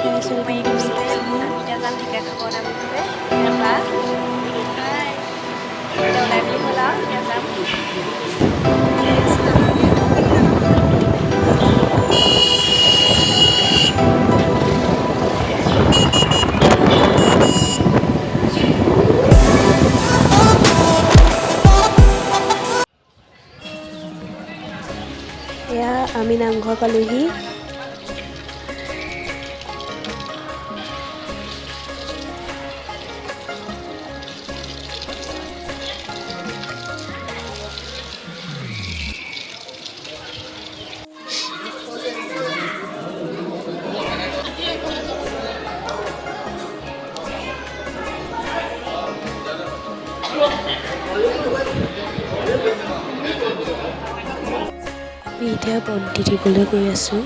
Welcome to my YouTube channel. Kita যাম ঢেকীয়াখোৱা নামঘৰলৈ ইয়াৰপৰা এতিয়া ওলাই বুলি হ'ল আৰু এতিয়া যাম। এয়া আমি নামঘৰ পালোহি। আমি এতিয়া বন্তি দিবলৈ গৈ আছোঁ।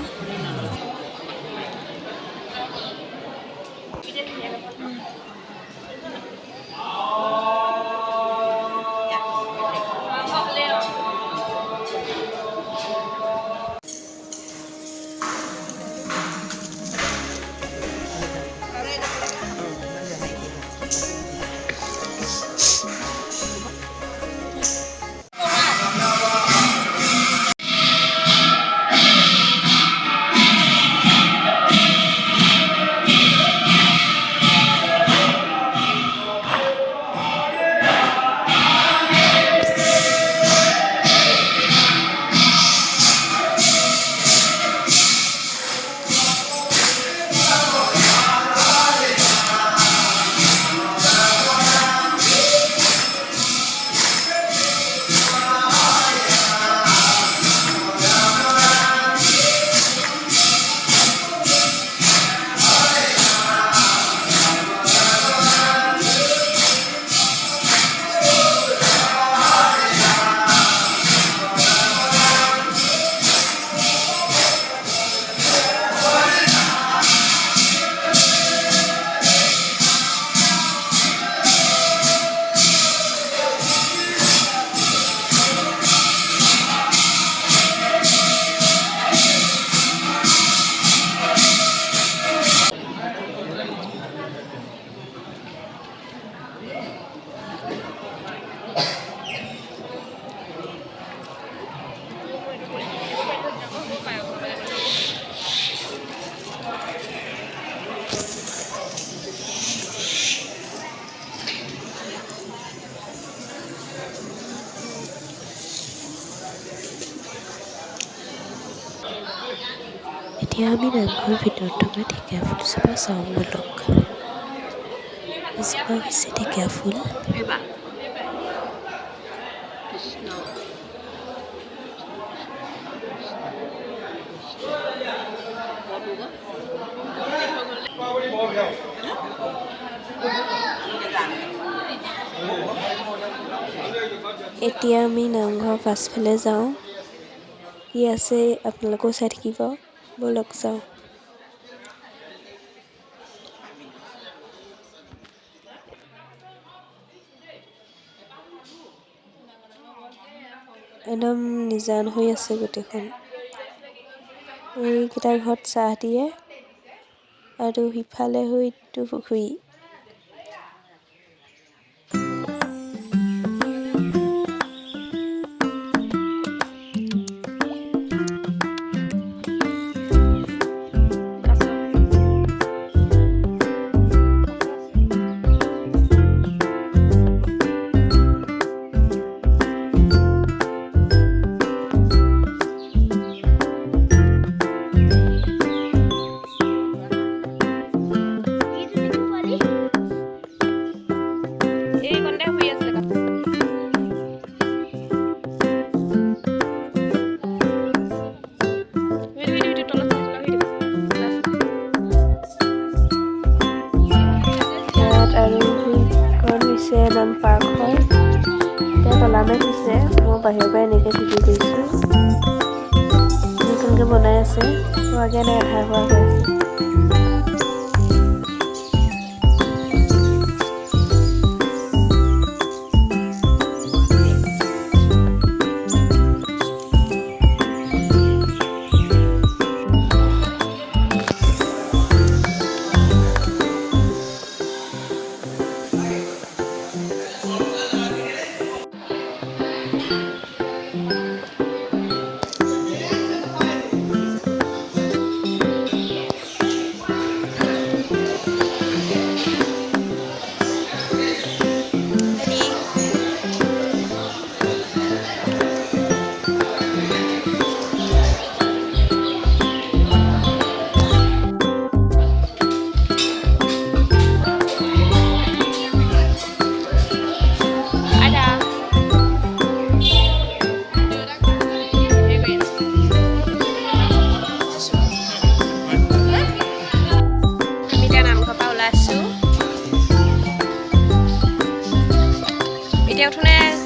এতিয়া আমি নামঘৰৰ ভিতৰত থকা ঢেকীয়া ফুলজোপা চাওঁ ব'লক। এজোপা হৈছে ঢেকীয়া ফুল। এতিয়া আমি নামঘৰৰ পাছফালে যাওঁ। কি আছে আপোনালোকেও চাই থাকিব, ব'লক যাওঁ। একদম নিজান হৈ আছে গোটেইখন। এইকেইটা ঘৰত চাহ দিয়ে আৰু সিফালে হয়তো পুখুৰী। নাম পাৰ্ক হয়। এতিয়া তলামে হৈছে, মই বাহিৰৰ পৰা এনেকৈ ভিডিঅ' কৰিছোঁ। নতুনকৈ বনাই আছে, হোৱাগৈ নাই, আধা হোৱা হৈ আছে।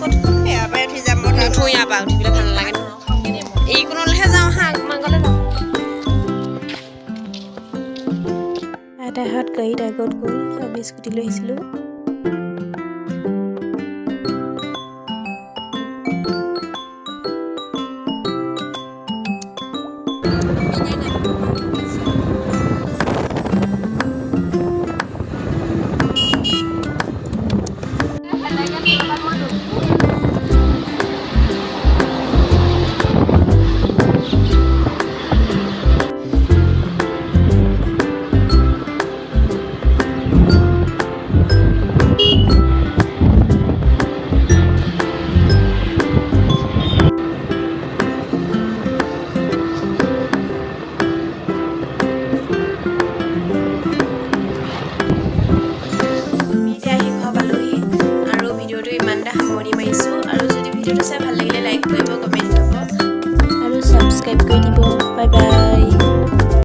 ক'ত ইয়াৰ পৰাই উঠি যাম মই নুঠো ইয়াৰ পৰা উঠিবলৈ ভাল নালাগে নহয় এইকণলৈহে যাওঁ হাঁহ মাংসলৈ যাওঁ আইতাহঁত গাড়ীত আগত গ'ল আমি স্কুটি লৈ আহিছিলোঁ